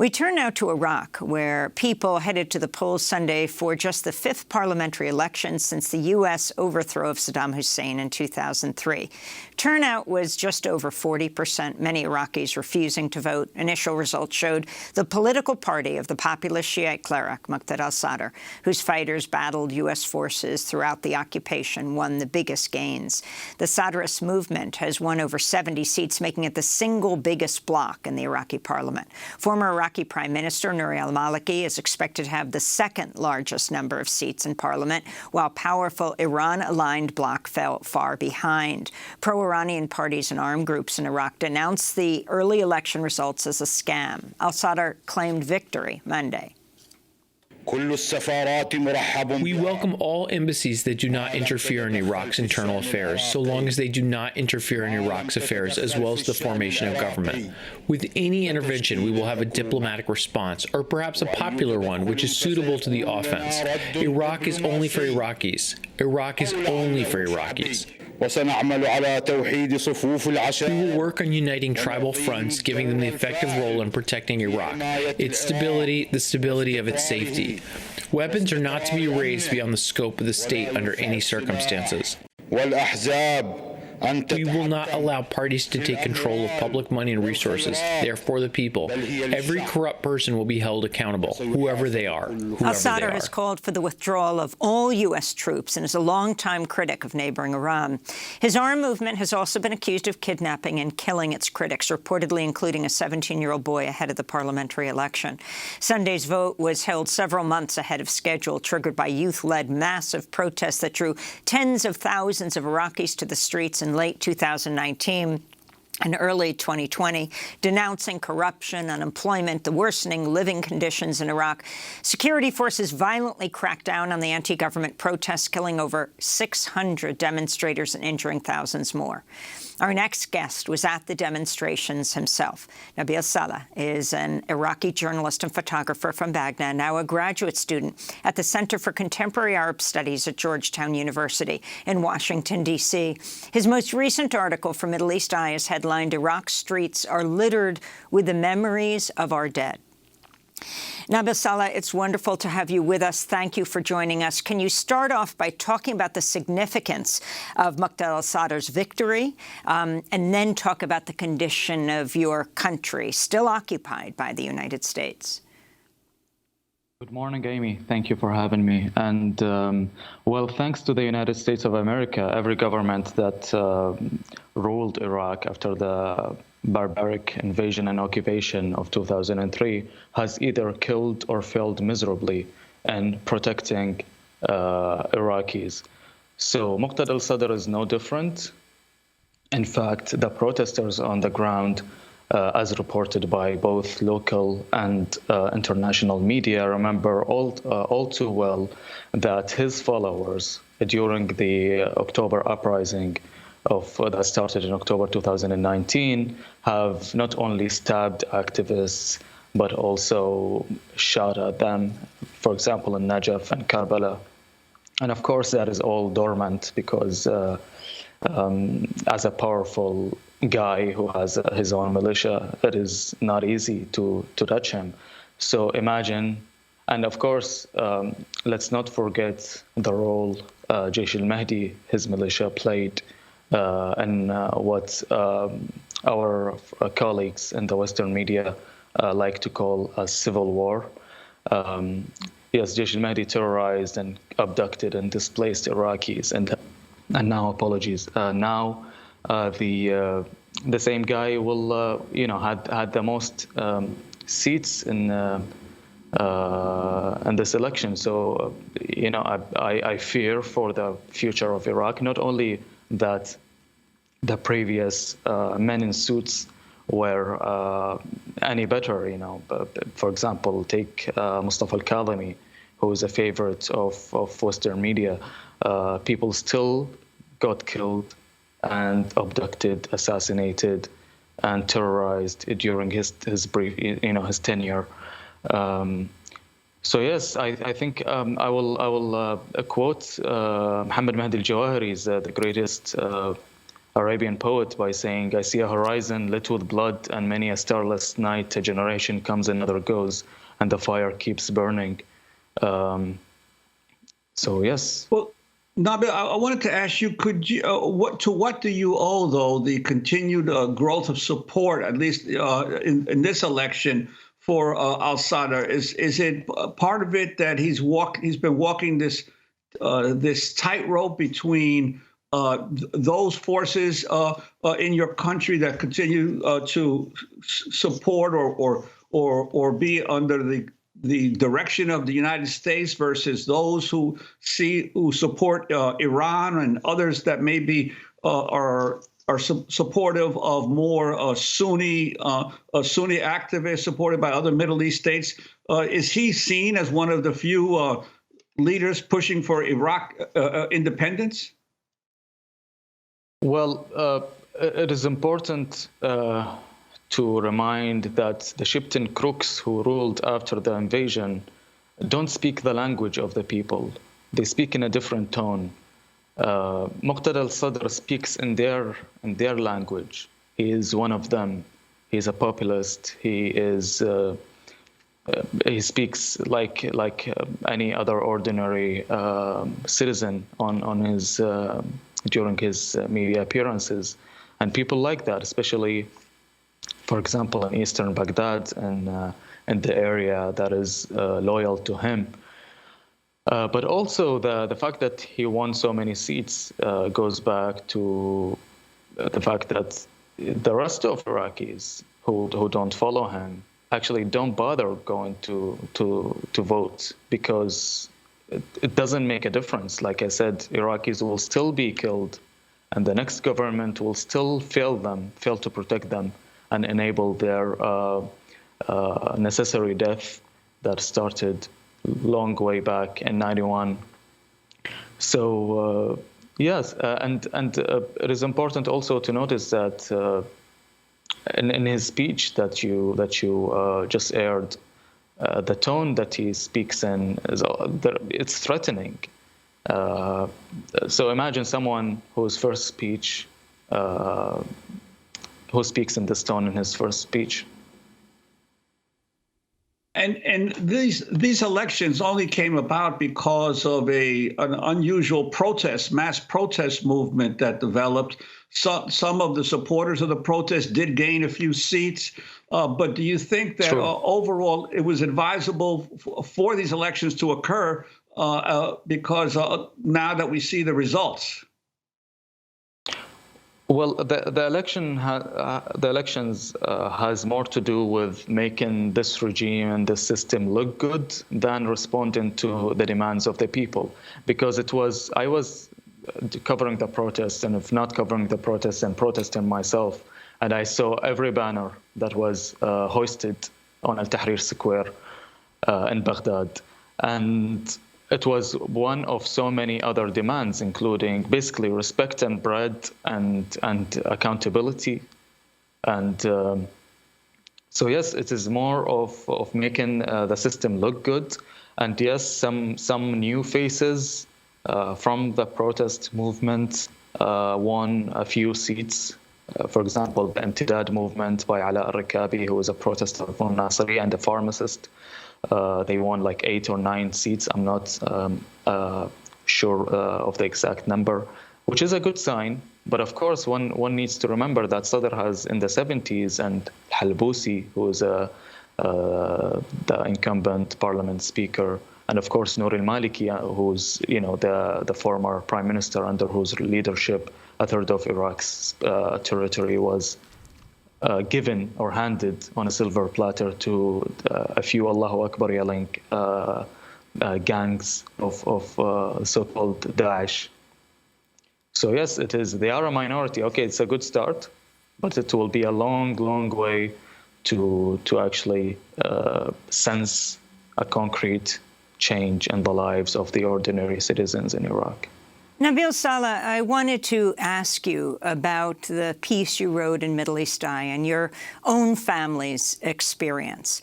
We turn now to Iraq, where people headed to the polls Sunday for just the fifth parliamentary election since the U.S. overthrow of Saddam Hussein in 2003. Turnout was just over 40%, many Iraqis refusing to vote. Initial results showed the political party of the populist Shiite cleric, Muqtada al-Sadr, whose fighters battled U.S. forces throughout the occupation, won the biggest gains. The Sadrist movement has won over 70 seats, making it the single biggest bloc in the Iraqi parliament. Former Iraqi Prime Minister Nouri al-Maliki is expected to have the second largest number of seats in parliament, while powerful Iran-aligned bloc fell far behind. Pro-Iranian parties and armed groups in Iraq denounced the early election results as a scam. Al-Sadr claimed victory Monday. We welcome all embassies that do not interfere in Iraq's internal affairs, so long as they do not interfere in Iraq's affairs, as well as the formation of government. With any intervention, we will have a diplomatic response, or perhaps a popular one, which is suitable to the offense. Iraq is only for Iraqis. Iraq is only for Iraqis. We will work on uniting tribal fronts, giving them the effective role in protecting Iraq, its stability, the stability of its safety. Weapons are not to be raised beyond the scope of the state under any circumstances. We will not allow parties to take control of public money and resources. They are for the people. Every corrupt person will be held accountable, whoever they are. Al-Sadr has called for the withdrawal of all U.S. troops and is a longtime critic of neighboring Iran. His armed movement has also been accused of kidnapping and killing its critics, reportedly including a 17-year-old boy ahead of the parliamentary election. Sunday's vote was held several months ahead of schedule, triggered by youth-led massive protests that drew tens of thousands of Iraqis to the streets in late 2019 and early 2020, denouncing corruption, unemployment, the worsening living conditions in Iraq. Security forces violently cracked down on the anti-government protests, killing over 600 demonstrators and injuring thousands more. Our next guest was at the demonstrations himself. Nabil Salih is an Iraqi journalist and photographer from Baghdad, now a graduate student at the Center for Contemporary Arab Studies at Georgetown University in Washington, D.C. His most recent article for Middle East Eye is headlined, "Iraq's streets are littered with the memories of our dead." Nabil Salih, it's wonderful to have you with us. Thank you for joining us. Can you start off by talking about the significance of Muqtada al-Sadr's victory, and then talk about the condition of your country, still occupied by the United States? Good morning, Amy. Thank you for having me. And, well, thanks to the United States of America, every government that ruled Iraq after the barbaric invasion and occupation of 2003 has either killed or failed miserably in protecting Iraqis. So Muqtada al-Sadr is no different. In fact, the protesters on the ground, as reported by both local and international media, remember all too well that his followers, during the October uprising that started in October 2019, have not only stabbed activists, but also shot at them, for example, in Najaf and Karbala. And of course, that is all dormant because as a powerful guy who has his own militia, it is not easy to touch him. So imagine, and of course, let's not forget the role Jaish al-Mahdi, his militia, played and what our colleagues in the Western media like to call a civil war. Yes, Jaish al-Mahdi terrorized and abducted and displaced Iraqis, and now, apologies, now the same guy will, had the most seats in this election. So, I fear for the future of Iraq, not only that the previous men in suits were any better, for example, take Mustafa al-Kadhimi, who is a favorite of Western media. People still got killed and abducted, assassinated, and terrorized during his brief, his tenure. So yes, I think I will quote Muhammad Mahdi al-Jawahiri, is the greatest Arabian poet by saying, "I see a horizon lit with blood, and many a starless night. A generation comes, another goes, and the fire keeps burning." So yes. Well, Nabil, I wanted to ask you: could you what do you owe, though, the continued growth of support, at least in this election, for al-Sadr? Is it part of it that he's been walking this tightrope between those forces in your country that continue to support or be under the direction of the United States versus those who support Iran and others that maybe are supportive of more Sunni activists supported by other Middle East states? Is he seen as one of the few leaders pushing for Iraq independence? Well, it is important to remind that the Shipton crooks who ruled after the invasion don't speak the language of the people. They speak in a different tone. Muqtada al-Sadr speaks in their language. He is one of them. He's a populist. He speaks like any other ordinary citizen on his during his media appearances, and people like that, especially, for example, in eastern Baghdad and in the area that is loyal to him. But also the fact that he won so many seats goes back to the fact that the rest of Iraqis who don't follow him actually don't bother going to vote, because it doesn't make a difference. Like I said, Iraqis will still be killed, and the next government will still fail to protect them and enable their necessary death that started long way back in '91. So yes, and it is important also to notice that in his speech that you just aired, the tone that he speaks in it's threatening. So imagine someone whose first speech, who speaks in this tone in his first speech. And these elections only came about because of an unusual mass protest movement that developed. Some of the supporters of the protest did gain a few seats, but do you think that overall it was advisable for these elections to occur because now that we see the results? Well, the elections has more to do with making this regime and this system look good than responding to the demands of the people. Because I was covering the protests, and if not covering the protests, and protesting myself, and I saw every banner that was hoisted on Al-Tahrir Square in Baghdad, and it was one of so many other demands, including basically respect and bread and accountability. And so yes, it is more of making the system look good. And yes, some new faces from the protest movement won a few seats. For example, the Imtidad movement by Ala al-Rikabi, who is a protester from Nasri and a pharmacist. They won like 8 or 9 seats. I'm not sure of the exact number, which is a good sign. But of course, one needs to remember that Sadr has in the 70s, and Halbousi, who is the incumbent parliament speaker, and of course Nour al-Maliki, who's the former prime minister under whose leadership a third of Iraq's territory was given or handed on a silver platter to a few Allahu Akbar yelling gangs of so-called Daesh. So yes, it is. They are a minority. Okay, it's a good start, but it will be a long, long way to actually sense a concrete change in the lives of the ordinary citizens in Iraq. Nabil Salih, I wanted to ask you about the piece you wrote in Middle East Eye and your own family's experience.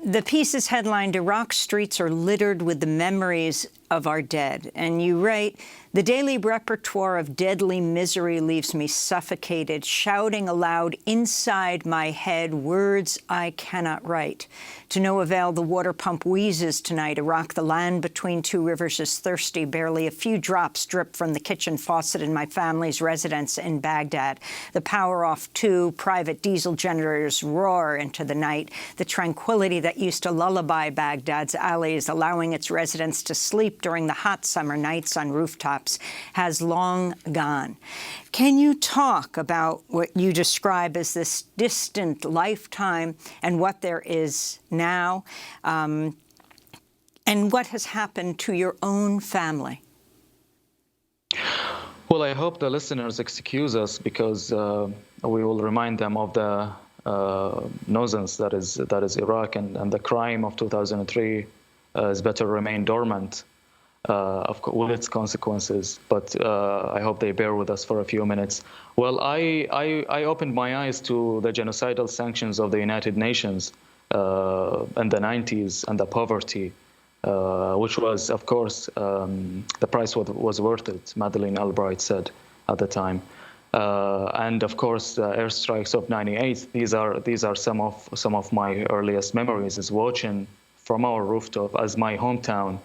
The piece is headlined, "Iraq's streets are littered with the memories of our dead." And you write, "The daily repertoire of deadly misery leaves me suffocated, shouting aloud inside my head words I cannot write. To no avail the water pump wheezes tonight. Iraq, the land between two rivers, is thirsty. Barely a few drops drip from the kitchen faucet in my family's residence in Baghdad. The power off two private diesel generators roar into the night. The tranquility that used to lullaby Baghdad's alleys, allowing its residents to sleep during the hot summer nights on rooftops, has long gone." Can you talk about what you describe as this distant lifetime and what there is now, and what has happened to your own family? Well, I hope the listeners excuse us because we will remind them of the nuisance that is Iraq, and the crime of 2003 is better remain dormant. Of course, with its consequences, but I hope they bear with us for a few minutes. Well, I opened my eyes to the genocidal sanctions of the United Nations in the 90s and the poverty, which was, of course, the price was worth it, Madeleine Albright said at the time. And of course, the airstrikes of '98. These are some of my earliest memories, is watching from our rooftop as my hometown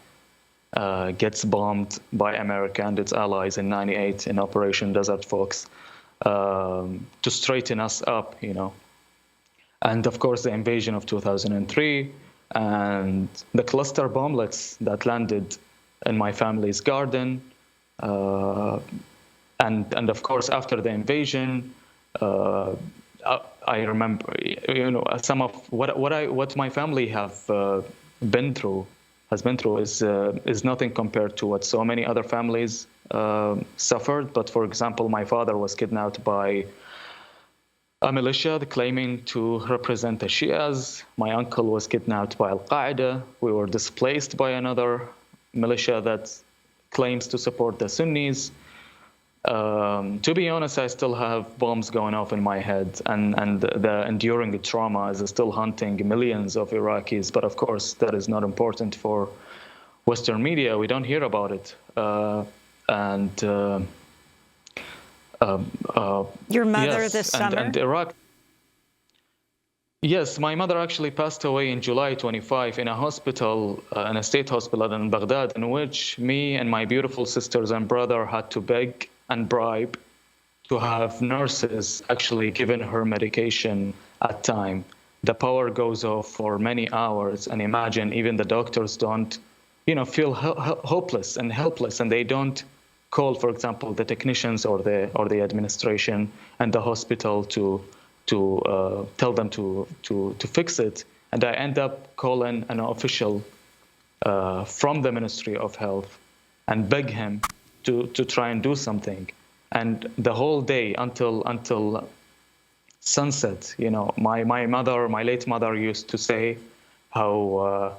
gets bombed by America and its allies in '98 in Operation Desert Fox, to straighten us up, And of course, the invasion of 2003 and the cluster bomblets that landed in my family's garden, and of course, after the invasion, I remember, some of what my family have been through. Has been through is nothing compared to what so many other families suffered. But for example, my father was kidnapped by a militia claiming to represent the Shias. My uncle was kidnapped by al-Qaeda. We were displaced by another militia that claims to support the Sunnis. To be honest, I still have bombs going off in my head, and the enduring trauma is still haunting millions of Iraqis. But of course, that is not important for Western media. We don't hear about it. Your mother yes, this summer? And Iraq. Yes, my mother actually passed away in July 25 in a hospital, in a state hospital in Baghdad, in which me and my beautiful sisters and brother had to beg and bribe to have nurses actually given her medication at time. The power goes off for many hours, and imagine even the doctors don't, feel hopeless and helpless, and they don't call, for example, the technicians or the administration and the hospital to tell them to fix it. And I end up calling an official from the Ministry of Health and beg him to try and do something. And the whole day until sunset, my late mother used to say how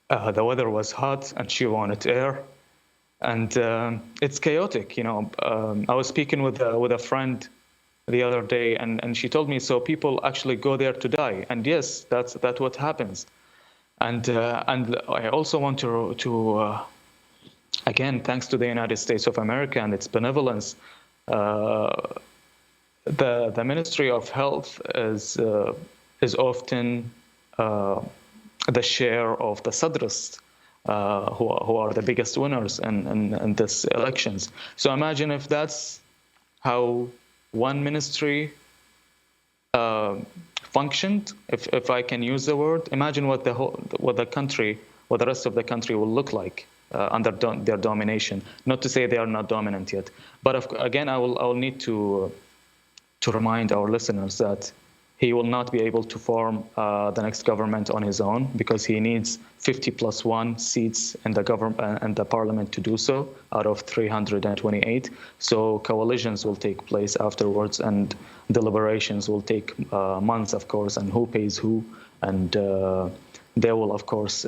the weather was hot and she wanted air, and it's chaotic. I was speaking with a friend the other day, and she told me, so people actually go there to die, and yes, that's what happens. And I also want to again, thanks to the United States of America and its benevolence, the Ministry of Health is often the share of the Sadrists, who are the biggest winners in these elections. So imagine if that's how one ministry functioned, if I can use the word. Imagine what the rest of the country will look like under their domination. Not to say they are not dominant yet, but again, I will need to remind our listeners that he will not be able to form the next government on his own, because he needs 50+1 seats in the government and the parliament to do so out of 328. So coalitions will take place afterwards, and deliberations will take months, of course, and who pays who, and they will, of course,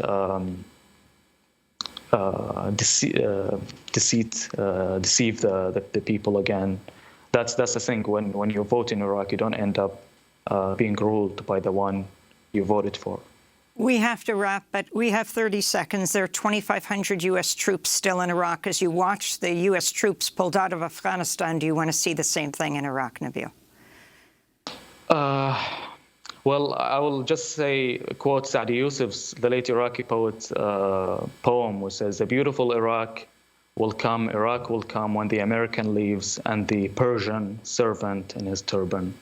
deceive the people again. That's the thing. When you vote in Iraq, you don't end up being ruled by the one you voted for. We have to wrap, but we have 30 seconds. There are 2,500 U.S. troops still in Iraq. As you watch the U.S. troops pulled out of Afghanistan, do you want to see the same thing in Iraq, Nabil? Well, I will just say, quote Saadi Yusuf's, the late Iraqi poet, poem, which says, "A beautiful Iraq will come when the American leaves and the Persian servant in his turban."